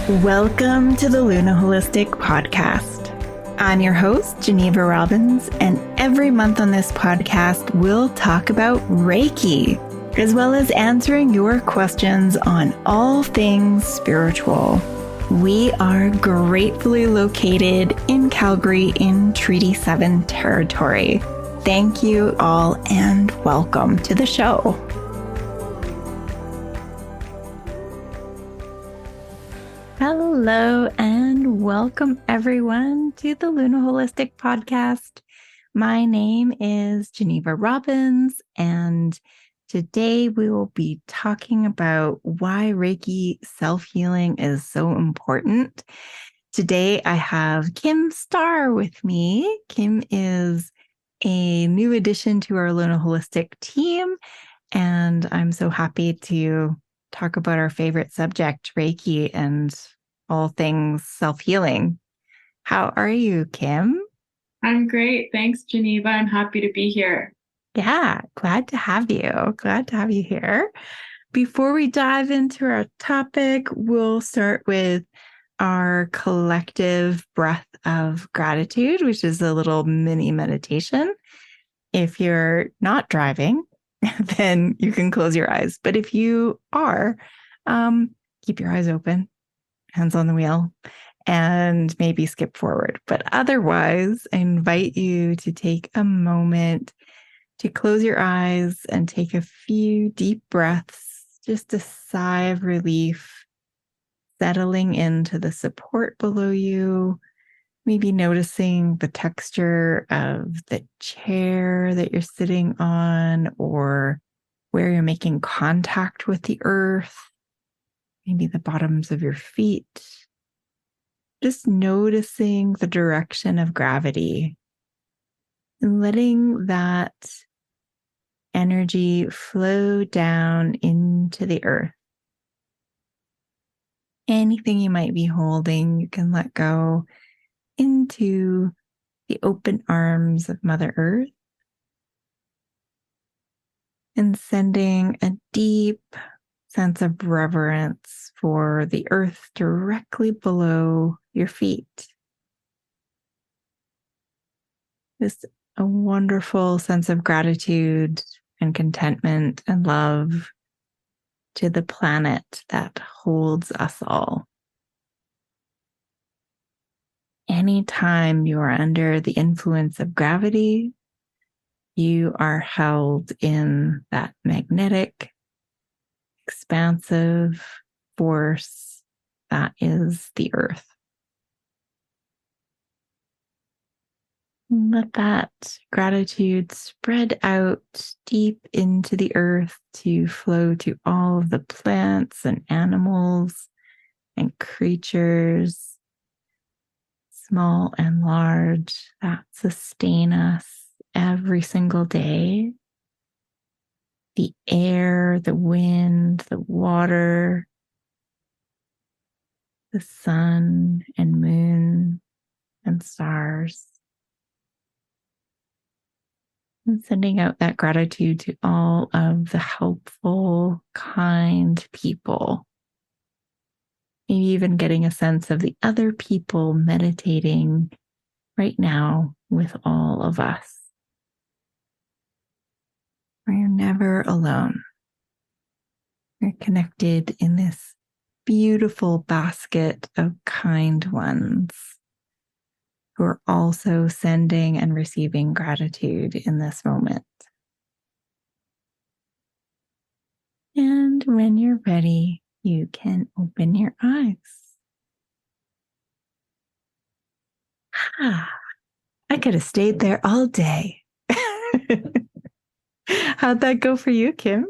Welcome to the Luna Holistic Podcast. I'm your host, Geneva Robbins, and every month on this podcast, we'll talk about Reiki, as well as answering your questions on all things spiritual. We are gratefully located in Calgary in Treaty 7 territory. Thank you all and welcome to the show. Hello and welcome everyone to the Luna Holistic Podcast. My name is Geneva Robbins, and today we will be talking about why Reiki Self-Healing is so important. Today I have Kim Starr with me. Kim is a new addition to our Luna Holistic team, and I'm so happy to talk about our favorite subject, Reiki, and all things self-healing. How are you, Kim? I'm great. Thanks, Geneva. I'm happy to be here. Yeah, glad to have you. Glad to have you here. Before we dive into our topic, we'll start with our collective breath of gratitude, which is a little mini meditation. If you're not driving, then you can close your eyes. But if you are, keep your eyes open, hands on the wheel, and maybe skip forward. But otherwise, I invite you to take a moment to close your eyes and take a few deep breaths, just a sigh of relief, settling into the support below you. Maybe noticing the texture of the chair that you're sitting on, or where you're making contact with the earth, maybe the bottoms of your feet. Just noticing the direction of gravity and letting that energy flow down into the earth. Anything you might be holding, you can let go into the open arms of Mother Earth, and sending a deep sense of reverence for the earth directly below your feet. Just a wonderful sense of gratitude and contentment and love to the planet that holds us all. Anytime you are under the influence of gravity, you are held in that magnetic, expansive force that is the earth. Let that gratitude spread out deep into the earth to flow to all of the plants and animals and creatures, small and large, that sustain us every single day. The air, the wind, the water, the sun and moon and stars. And sending out that gratitude to all of the helpful, kind people. Maybe even getting a sense of the other people meditating right now with all of us. We're never alone. We're connected in this beautiful basket of kind ones who are also sending and receiving gratitude in this moment. And when you're ready, you can open your eyes. I could have stayed there all day. How'd that go for you, Kim?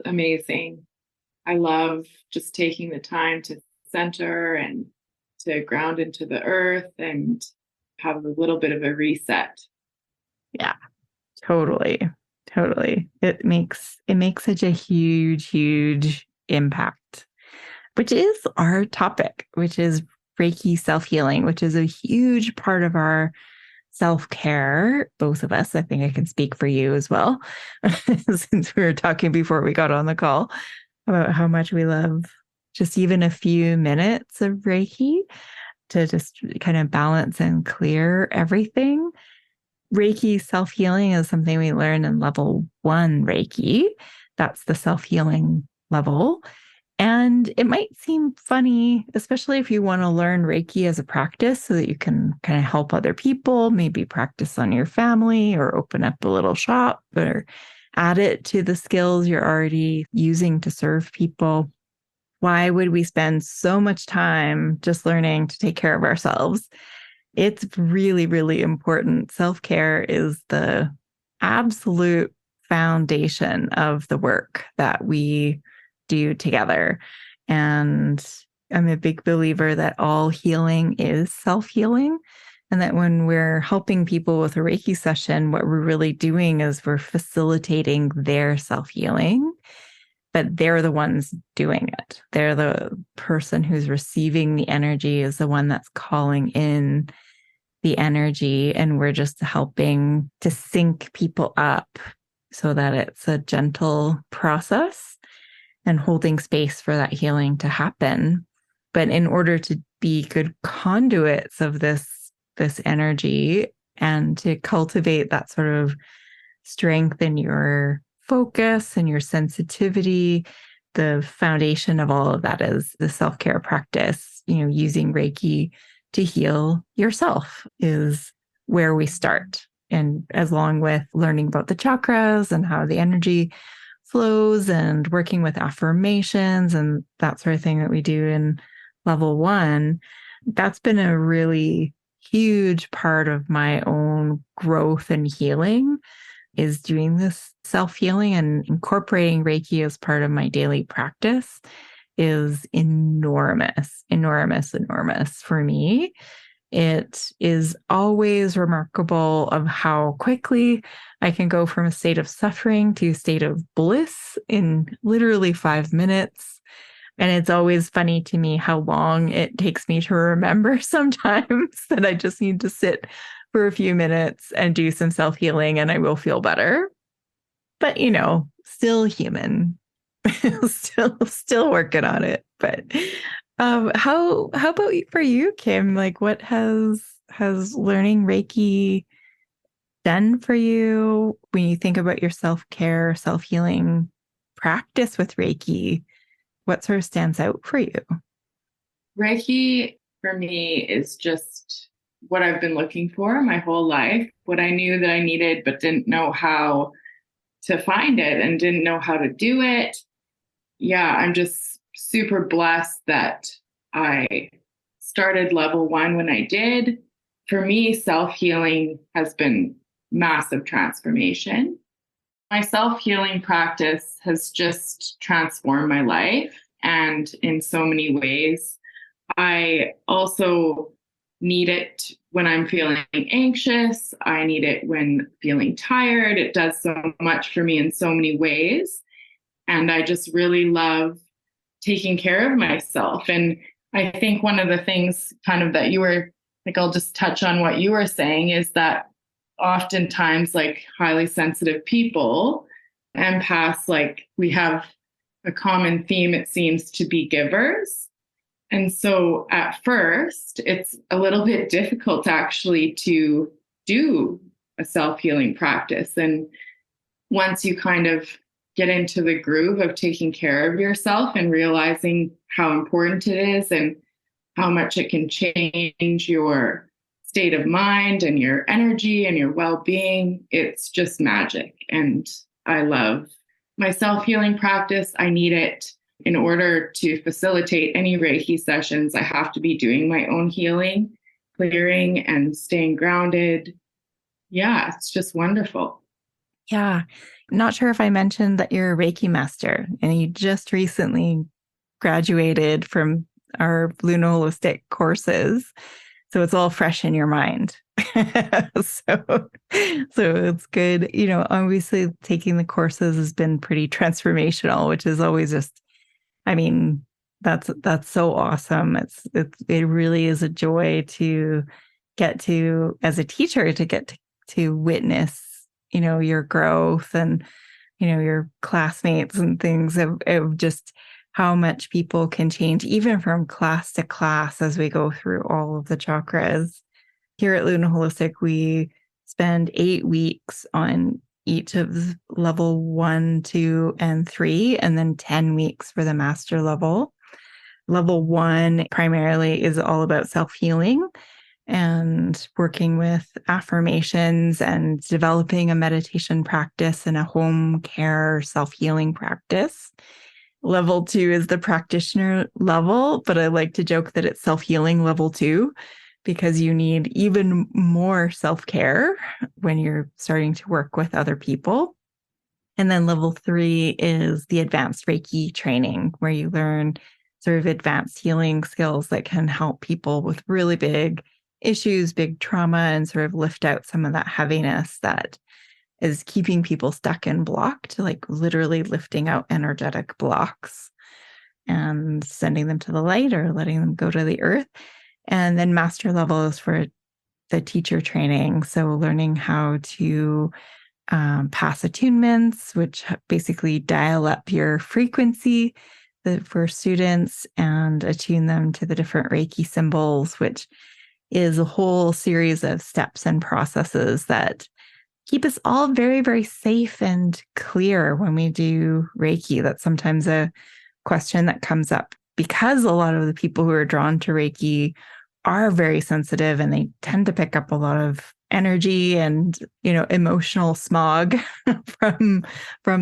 Amazing. I love just taking the time to center and to ground into the earth and have a little bit of a reset. Yeah, totally. It makes such a huge impact, which is our topic, which is Reiki Self-Healing, which is a huge part of our self-care, both of us. I think I can speak for you as well, since we were talking before we got on the call about how much we love just even a few minutes of Reiki to just kind of balance and clear everything. Reiki self-healing is something we learn in level 1 Reiki. That's the self-healing level. And it might seem funny, especially if you want to learn Reiki as a practice so that you can kind of help other people, maybe practice on your family or open up a little shop or add it to the skills you're already using to serve people. Why would we spend so much time just learning to take care of ourselves? It's really, really important. Self-care is the absolute foundation of the work that we do together. And I'm a big believer that all healing is self-healing. And that when we're helping people with a Reiki session, what we're really doing is we're facilitating their self-healing, but they're the ones doing it. They're the person who's receiving the energy is the one that's calling in the energy. And we're just helping to sync people up so that it's a gentle process and holding space for that healing to happen. But in order to be good conduits of this energy and to cultivate that sort of strength in your focus and your sensitivity, the foundation of all of that is the self-care practice. Using Reiki to heal yourself is where we start. And as long with learning about the chakras and how the energy flows and working with affirmations and that sort of thing that we do in level 1, that's been a really huge part of my own growth and healing, is doing this self-healing and incorporating Reiki as part of my daily practice is enormous, enormous, enormous for me. It is always remarkable of how quickly I can go from a state of suffering to a state of bliss in literally 5 minutes. And it's always funny to me how long it takes me to remember sometimes that I just need to sit for a few minutes and do some self-healing and I will feel better. But, still human, still working on it. But how about for you, Kim? Like, what has learning Reiki done for you when you think about your self-care, self-healing practice with Reiki? What sort of stands out for you? Reiki for me is just what I've been looking for my whole life, what I knew that I needed, but didn't know how to find it and didn't know how to do it. Yeah, I'm just super blessed that I started level 1 when I did. For me, self-healing has been massive transformation. My self-healing practice has just transformed my life, and in so many ways. I also need it when I'm feeling anxious. I need it when feeling tired. It does so much for me in so many ways. And I just really love taking care of myself. And I think one of the things kind of that you were like, I'll just touch on what you were saying, is that oftentimes, like highly sensitive people, empaths, like we have a common theme, it seems, to be givers. And so at first, it's a little bit difficult actually to do a self-healing practice. And once you kind of get into the groove of taking care of yourself and realizing how important it is and how much it can change your state of mind and your energy and your well-being, it's just magic. And I love my self-healing practice. I need it. In order to facilitate any Reiki sessions, I have to be doing my own healing, clearing, and staying grounded. Yeah, it's just wonderful. Yeah. I'm not sure if I mentioned that you're a Reiki master and you just recently graduated from our Luna Holistic courses. So it's all fresh in your mind. so it's good. Obviously taking the courses has been pretty transformational, which is always just, I mean, that's so awesome. It really is a joy to get to, as a teacher, to get to witness, your growth and, your classmates and things of just how much people can change, even from class to class, as we go through all of the chakras. Here at Luna Holistic, we spend 8 weeks on each of level 1, 2, and 3, and then 10 weeks for the master level. Level 1 primarily is all about self-healing and working with affirmations and developing a meditation practice and a home care self-healing practice. Level 2 is the practitioner level, but I like to joke that it's self-healing level 2 because you need even more self-care when you're starting to work with other people. And then level 3 is the advanced Reiki training, where you learn sort of advanced healing skills that can help people with really big issues, big trauma, and sort of lift out some of that heaviness that is keeping people stuck and blocked, like literally lifting out energetic blocks and sending them to the light or letting them go to the earth. And then master level is for the teacher training. So learning how to pass attunements, which basically dial up your frequency for students and attune them to the different Reiki symbols, which is a whole series of steps and processes that keep us all very, very safe and clear when we do Reiki. That's sometimes a question that comes up because a lot of the people who are drawn to Reiki are very sensitive and they tend to pick up a lot of energy and, emotional smog from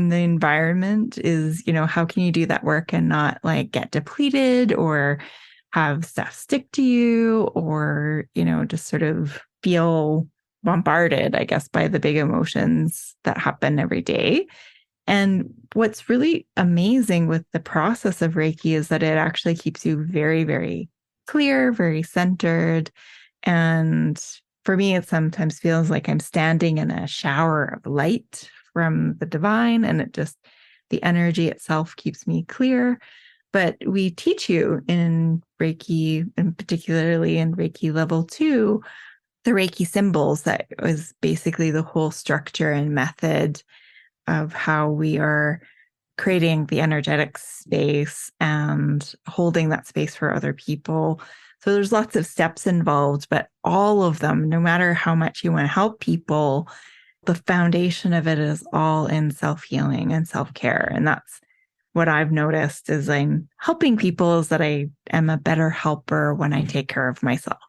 the environment. Is, how can you do that work and not like get depleted or have stuff stick to you or, just sort of feel bombarded, I guess, by the big emotions that happen every day. And what's really amazing with the process of Reiki is that it actually keeps you very, very clear, very centered. And for me, it sometimes feels like I'm standing in a shower of light from the divine, and the energy itself keeps me clear. But we teach you in Reiki, and particularly in Reiki level 2, the Reiki symbols. That was basically the whole structure and method of how we are creating the energetic space and holding that space for other people. So there's lots of steps involved, but all of them, no matter how much you want to help people, the foundation of it is all in self-healing and self-care. And that's what I've noticed as I'm helping people, is that I am a better helper when I take care of myself,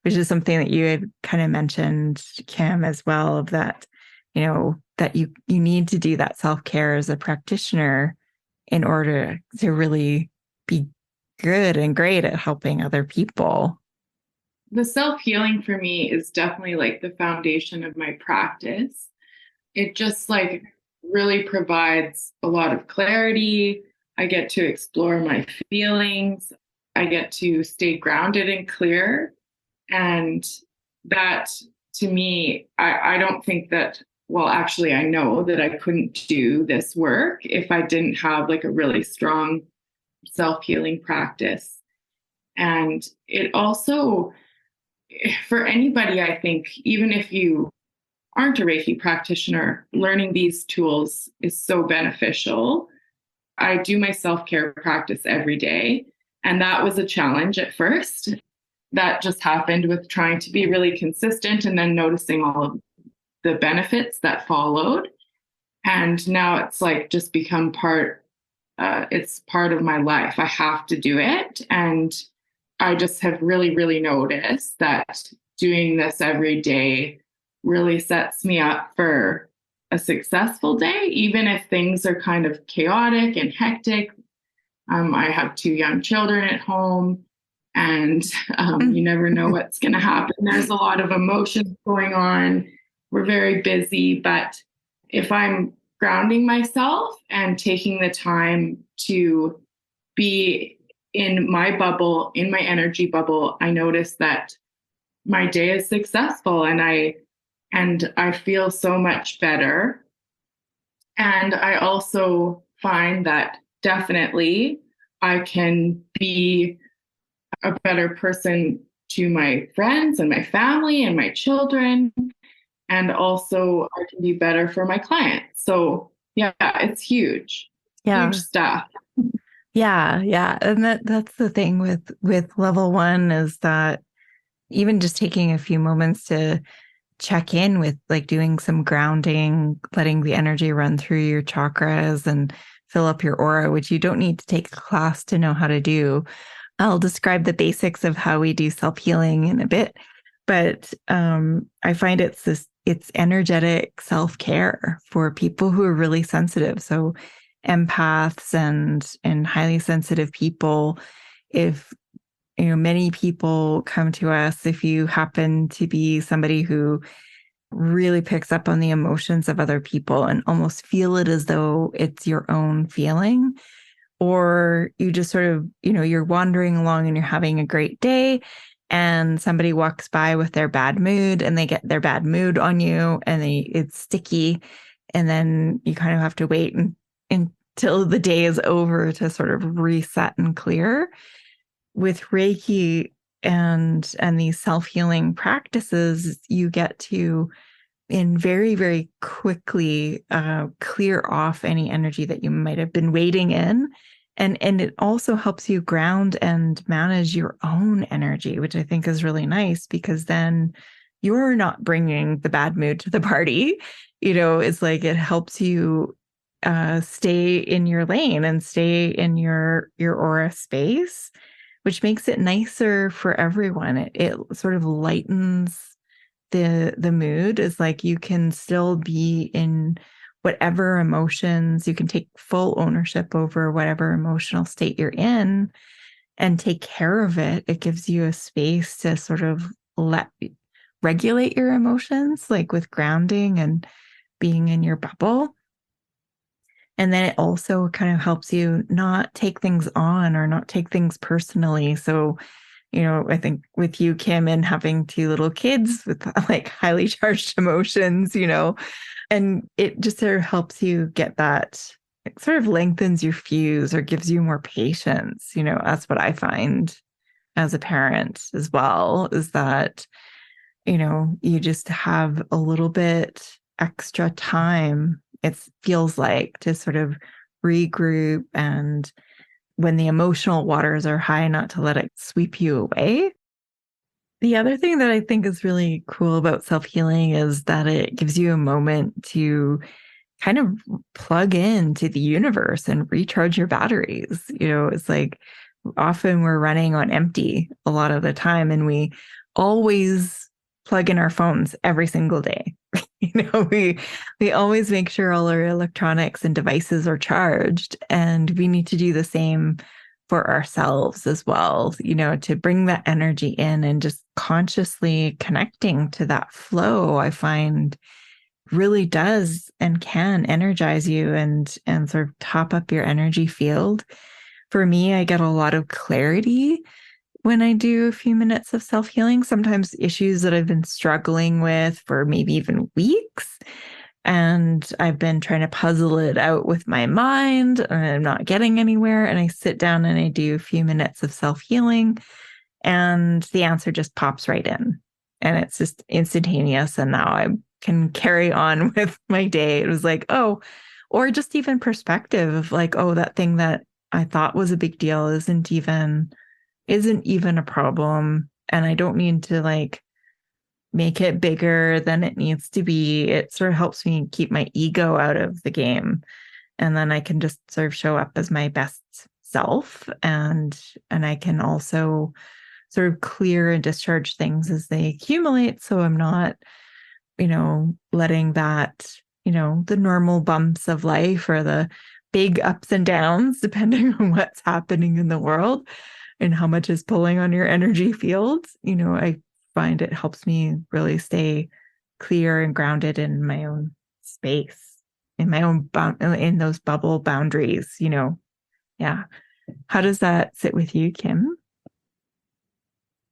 which is something that you had kind of mentioned, Kim, as well, of that, that you need to do that self-care as a practitioner in order to really be good and great at helping other people. The self-healing for me is definitely like the foundation of my practice. It just like really provides a lot of clarity. I get to explore my feelings. I get to stay grounded and clear. And that, to me, I don't think that, well, actually, I know that I couldn't do this work if I didn't have like a really strong self-healing practice. And it also, for anybody, I think, even if you aren't a Reiki practitioner, learning these tools is so beneficial. I do my self-care practice every day, and that was a challenge at first. That just happened with trying to be really consistent and then noticing all of the benefits that followed. And now it's like just become it's part of my life. I have to do it. And I just have really, really noticed that doing this every day really sets me up for a successful day, even if things are kind of chaotic and hectic. I have 2 young children at home, and you never know what's going to happen. There's a lot of emotions going on. We're very busy, but if I'm grounding myself and taking the time to be in my bubble, in my energy bubble, I notice that my day is successful, and I feel so much better. And I also find that definitely I can be a better person to my friends and my family and my children. And also I can be better for my clients. So yeah, it's huge, Yeah. huge stuff. Yeah, yeah. And that's the thing with level one is that even just taking a few moments to check in with like doing some grounding, letting the energy run through your chakras and fill up your aura, which you don't need to take a class to know how to do. I'll describe the basics of how we do self-healing in a bit, but I find it's energetic self-care for people who are really sensitive. So empaths and highly sensitive people, if many people come to us, if you happen to be somebody who really picks up on the emotions of other people and almost feel it as though it's your own feeling, or you just sort of, you're wandering along and you're having a great day and somebody walks by with their bad mood and they get their bad mood on you and it's sticky. And then you kind of have to wait until the day is over to sort of reset and clear. With Reiki and these self-healing practices, you get to and very, very quickly clear off any energy that you might have been waiting in. And it also helps you ground and manage your own energy, which I think is really nice because then you're not bringing the bad mood to the party. It's like it helps you stay in your lane and stay in your aura space, which makes it nicer for everyone. It sort of lightens the mood. Is like you can still be in whatever emotions, you can take full ownership over whatever emotional state you're in and take care of it. It gives you a space to sort of let regulate your emotions, like with grounding and being in your bubble. And then it also kind of helps you not take things on or not take things personally. So I think with you, Kim, and having two little kids with like highly charged emotions, and it just sort of helps you get that, it sort of lengthens your fuse or gives you more patience. That's what I find as a parent as well, is that, you just have a little bit extra time, it feels like, to sort of regroup and when the emotional waters are high, not to let it sweep you away. The other thing that I think is really cool about self healing is that it gives you a moment to kind of plug into the universe and recharge your batteries. It's like often we're running on empty a lot of the time, and we always plug in our phones every single day. We always make sure all our electronics and devices are charged, and we need to do the same for ourselves as well, to bring that energy in and just consciously connecting to that flow. I find really does and can energize you and sort of top up your energy field. For me, I get a lot of clarity when I do a few minutes of self-healing, sometimes issues that I've been struggling with for maybe even weeks. And I've been trying to puzzle it out with my mind and I'm not getting anywhere. And I sit down and I do a few minutes of self-healing and the answer just pops right in. And it's just instantaneous. And now I can carry on with my day. It was like, oh, or just even perspective of like, oh, that thing that I thought was a big deal isn't even a problem. And I don't need to like make it bigger than it needs to be. It sort of helps me keep my ego out of the game. And then I can just sort of show up as my best self. And I can also sort of clear and discharge things as they accumulate. So I'm not, letting that, the normal bumps of life or the big ups and downs, depending on what's happening in the world and how much is pulling on your energy fields. I find it helps me really stay clear and grounded in my own space, in my own in those bubble boundaries. Yeah. How does that sit with you, Kim?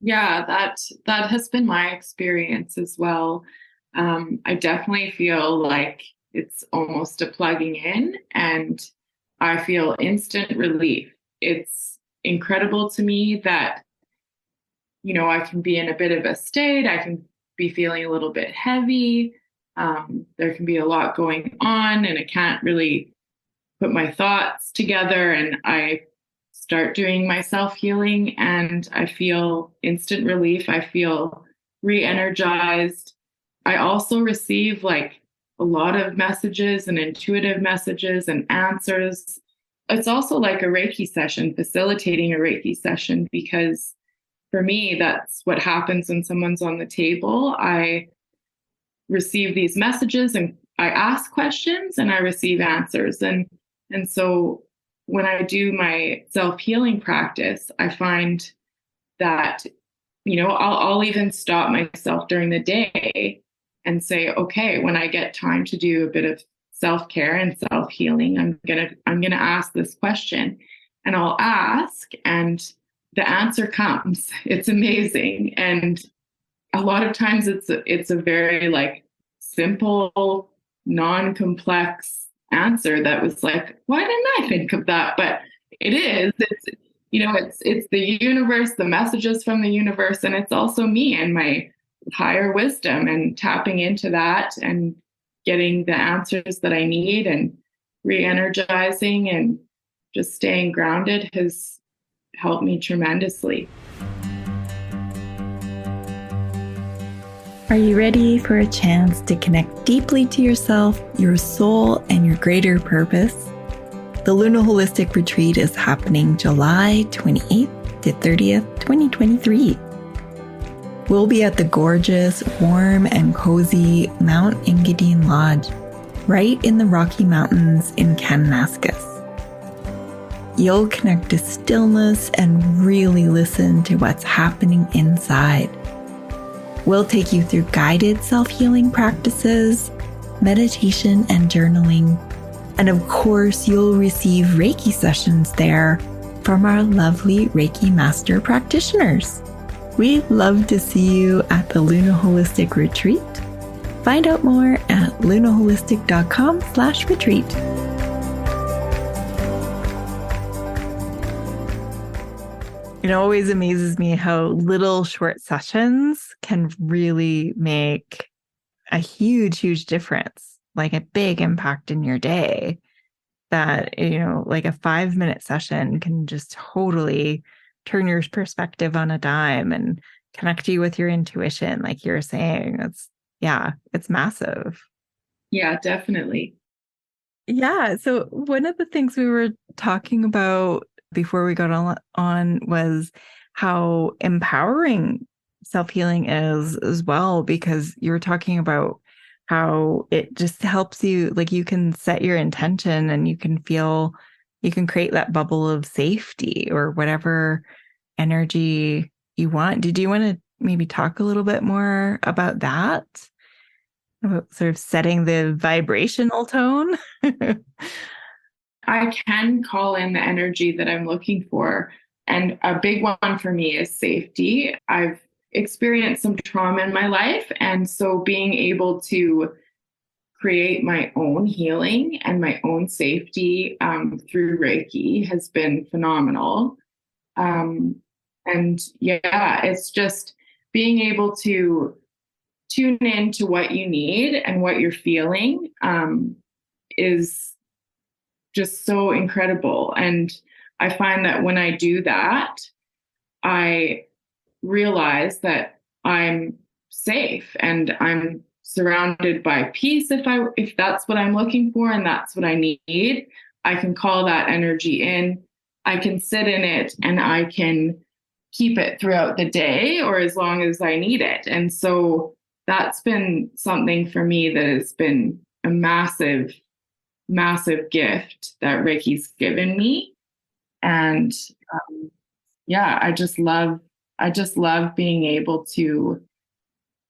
Yeah, that has been my experience as well. I definitely feel like it's almost a plugging in, and I feel instant relief. It's incredible to me that, I can be in a bit of a state. I can be feeling a little bit heavy. There can be a lot going on, and I can't really put my thoughts together. And I start doing my self-healing, and I feel instant relief. I feel re-energized. I also receive like a lot of messages and intuitive messages and answers. It's also like a Reiki session, facilitating a Reiki session, because for me, that's what happens when someone's on the table. I receive these messages and I ask questions and I receive answers. And so when I do my self-healing practice, I find that, I'll even stop myself during the day and say, okay, when I get time to do a bit of self-care and self-healing, I'm gonna ask this question. And I'll ask, and the answer comes. It's amazing. And a lot of times it's a very like simple, non-complex answer that was like, why didn't I think of that? But it is. It's the universe, the messages from the universe, and it's also me and my higher wisdom, and tapping into that and getting the answers that I need and re-energizing and just staying grounded has helped me tremendously. Are you ready for a chance to connect deeply to yourself, your soul, and your greater purpose? The Luna Holistic Retreat is happening July 28th to 30th, 2023. We'll be at the gorgeous, warm, and cozy Mount Engadine Lodge, right in the Rocky Mountains in Kananaskis. You'll connect to stillness and really listen to what's happening inside. We'll take you through guided self-healing practices, meditation and journaling, and of course, you'll receive Reiki sessions there from our lovely Reiki master practitioners. We'd love to see you at the Luna Holistic Retreat. Find out more at lunaholistic.com/retreat. It always amazes me how little short sessions can really make a huge, huge difference, like a big impact in your day. That, like a 5-minute session can just totally turn your perspective on a dime and connect you with your intuition, like you're saying. It's massive. Yeah, definitely. Yeah. So one of the things we were talking about before we got on was how empowering self-healing is as well, because you were talking about how it just helps you, like you can set your intention and you can create that bubble of safety or whatever energy you want. Did you want to maybe talk a little bit more about that? About sort of setting the vibrational tone? I can call in the energy that I'm looking for. And a big one for me is safety. I've experienced some trauma in my life. And so being able to create my own healing and my own safety through Reiki has been phenomenal. And yeah, it's just being able to tune into what you need and what you're feeling is just so incredible. And I find that when I do that, I realize that I'm safe and I'm surrounded by peace. If that's what I'm looking for and that's what I need, I can call that energy in. I can sit in it and I can keep it throughout the day or as long as I need it. And so that's been something for me that has been a massive, massive gift that Reiki's given me. And I just love being able to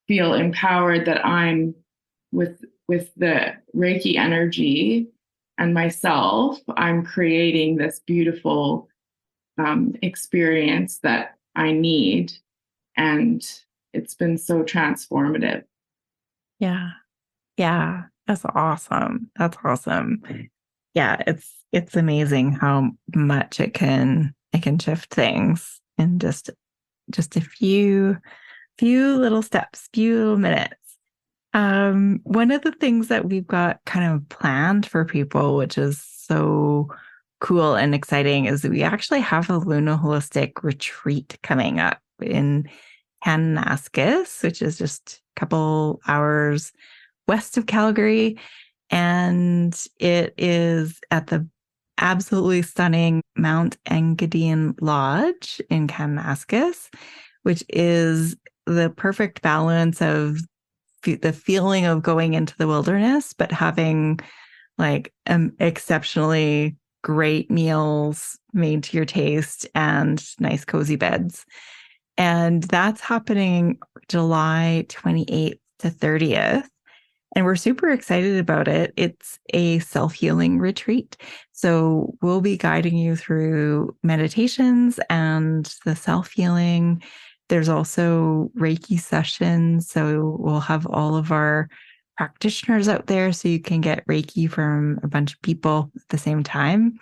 feel empowered that I'm with the Reiki energy and myself, I'm creating this beautiful experience that I need. And it's been so transformative. Yeah. Yeah. That's awesome. That's awesome. Yeah. It's amazing how much it can shift things in just a few little steps, few little minutes. One of the things that we've got kind of planned for people, which is so cool and exciting is that we actually have a Luna Holistic retreat coming up in Kananaskis, which is just a couple hours west of Calgary. And it is at the absolutely stunning Mount Engadine Lodge in Kananaskis, which is the perfect balance of the feeling of going into the wilderness, but having like exceptionally great meals made to your taste and nice cozy beds. And that's happening July 28th to 30th. And we're super excited about it. It's a self-healing retreat. So we'll be guiding you through meditations and the self-healing. There's also Reiki sessions. So we'll have all of our practitioners out there so you can get Reiki from a bunch of people at the same time,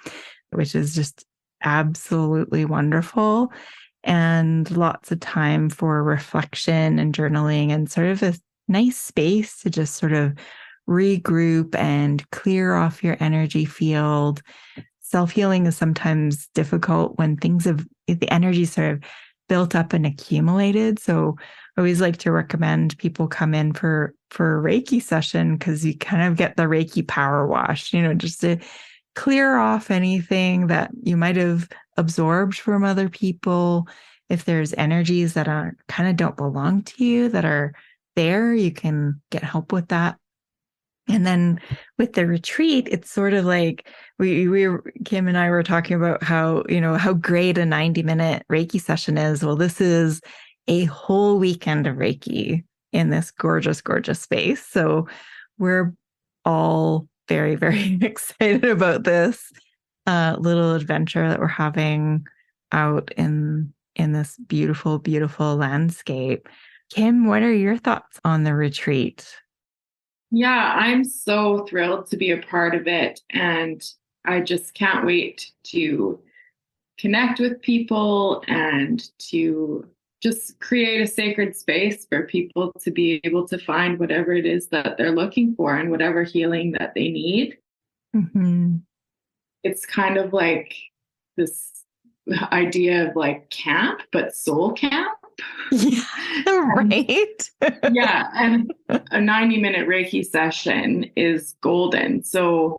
which is just absolutely wonderful. And lots of time for reflection and journaling and sort of a nice space to just sort of regroup and clear off your energy field. Self-healing is sometimes difficult when the energy sort of built up and accumulated. So I always like to recommend people come in for a Reiki session because you kind of get the Reiki power wash, just to clear off anything that you might have absorbed from other people. If there's energies that are kind of don't belong to you that are there, you can get help with that. And then with the retreat, it's sort of like Kim and I were talking about how great a 90-minute Reiki session is. Well, this is a whole weekend of Reiki in this gorgeous, gorgeous space. So we're all very, very excited about this little adventure that we're having out in this beautiful, beautiful landscape. Kim, what are your thoughts on the retreat? Yeah, I'm so thrilled to be a part of it. And I just can't wait to connect with people and to just create a sacred space for people to be able to find whatever it is that they're looking for and whatever healing that they need. Mm-hmm. It's kind of like this idea of like camp, but soul camp. Yeah, right. Yeah, and a 90-minute Reiki session is golden. So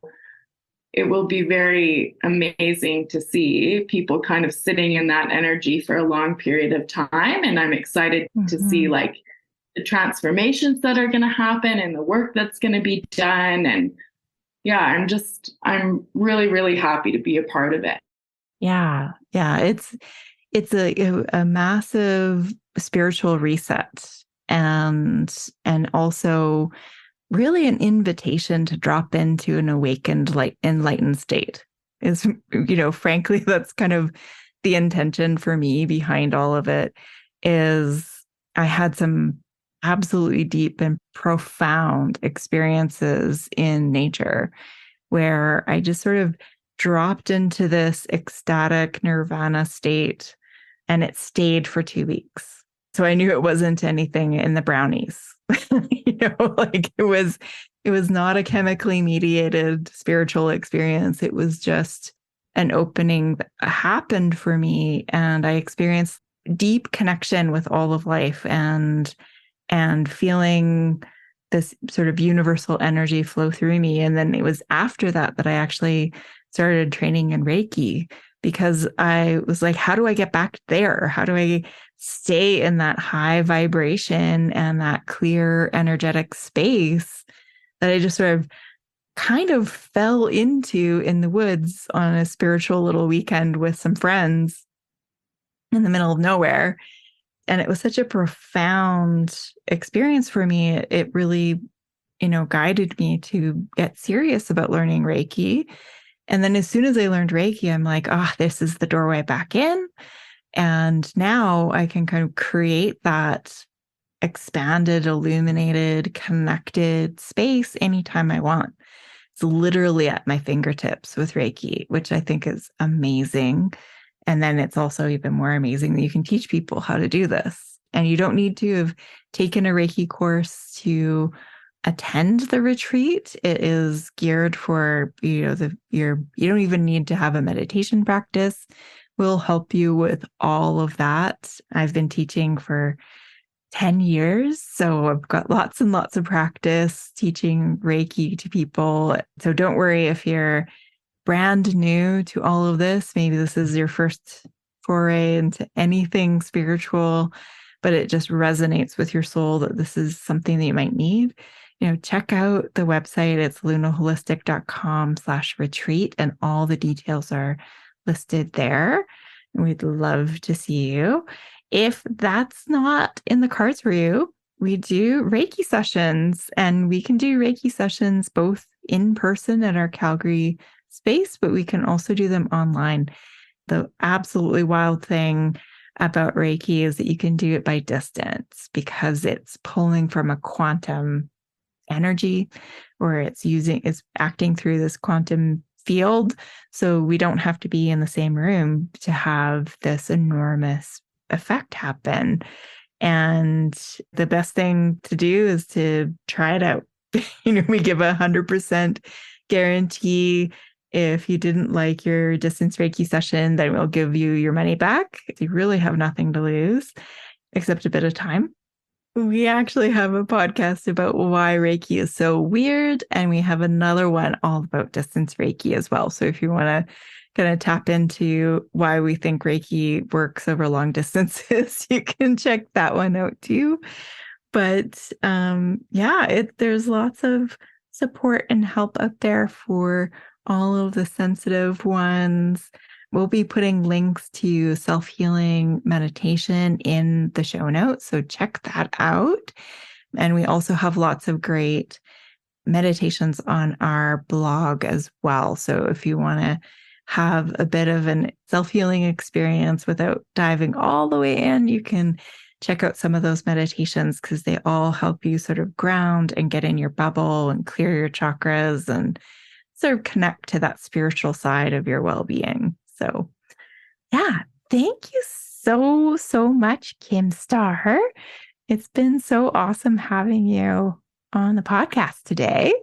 it will be very amazing to see people kind of sitting in that energy for a long period of time. And I'm excited to see like the transformations that are going to happen and the work that's going to be done. And yeah, I'm really, really happy to be a part of it. Yeah. Yeah. It's a massive spiritual reset and also really an invitation to drop into an awakened, enlightened state. Is, frankly, that's kind of the intention for me behind all of it. Is I had some absolutely deep and profound experiences in nature where I just sort of dropped into this ecstatic nirvana state, and it stayed for 2 weeks. So I knew it wasn't anything in the brownies. Like it was not a chemically mediated spiritual experience. It was just an opening that happened for me, and I experienced deep connection with all of life and feeling this sort of universal energy flow through me. And then it was after that that I actually started training in Reiki, because I was like, how do I get back there? How do I stay in that high vibration and that clear energetic space that I just sort of kind of fell into in the woods on a spiritual little weekend with some friends in the middle of nowhere? And it was such a profound experience for me. It really, guided me to get serious about learning Reiki. And then as soon as I learned Reiki, I'm like, this is the doorway back in. And now I can kind of create that expanded, illuminated, connected space anytime I want. It's literally at my fingertips with Reiki, which I think is amazing. And then it's also even more amazing that you can teach people how to do this. And you don't need to have taken a Reiki course to attend the retreat. It is geared for, you don't even need to have a meditation practice. We'll help you with all of that. I've been teaching for 10 years, so I've got lots and lots of practice teaching Reiki to people. So don't worry if you're brand new to all of this. Maybe this is your first foray into anything spiritual, but it just resonates with your soul that this is something that you might need. Check out the website. It's lunaholistic.com/retreat, and all the details are listed there. We'd love to see you. If that's not in the cards for you, we do Reiki sessions, and we can do Reiki sessions both in person at our Calgary space, but we can also do them online. The absolutely wild thing about Reiki is that you can do it by distance because it's pulling from a quantum energy, or it's acting through this quantum field. So we don't have to be in the same room to have this enormous effect happen. And the best thing to do is to try it out. We give 100% guarantee. If you didn't like your distance Reiki session, then we'll give you your money back. You really have nothing to lose except a bit of time. We actually have a podcast about why Reiki is so weird, and we have another one all about distance Reiki as well. So if you want to kind of tap into why we think Reiki works over long distances, you can check that one out too. But there's lots of support and help out there for all of the sensitive ones. We'll be putting links to self-healing meditation in the show notes, so check that out. And we also have lots of great meditations on our blog as well. So if you want to have a bit of an self-healing experience without diving all the way in, you can check out some of those meditations because they all help you sort of ground and get in your bubble and clear your chakras and sort of connect to that spiritual side of your well-being. So thank you so, so much, Kim Starr. It's been so awesome having you on the podcast today.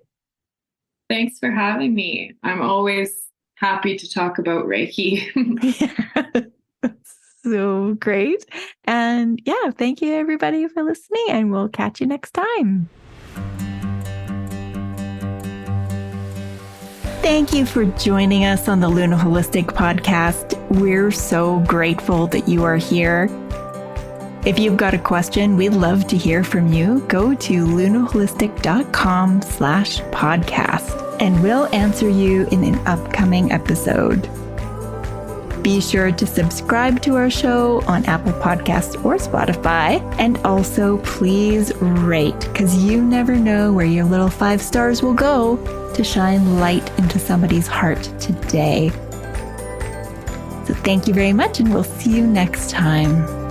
Thanks for having me. I'm always happy to talk about Reiki. That's so great. And thank you everybody for listening, and we'll catch you next time. Thank you for joining us on the Luna Holistic podcast. We're so grateful that you are here. If you've got a question, we'd love to hear from you. Go to lunaholistic.com/podcast, and we'll answer you in an upcoming episode. Be sure to subscribe to our show on Apple Podcasts or Spotify. And also please rate, because you never know where your little 5 stars will go to shine light into somebody's heart today. So thank you very much, and we'll see you next time.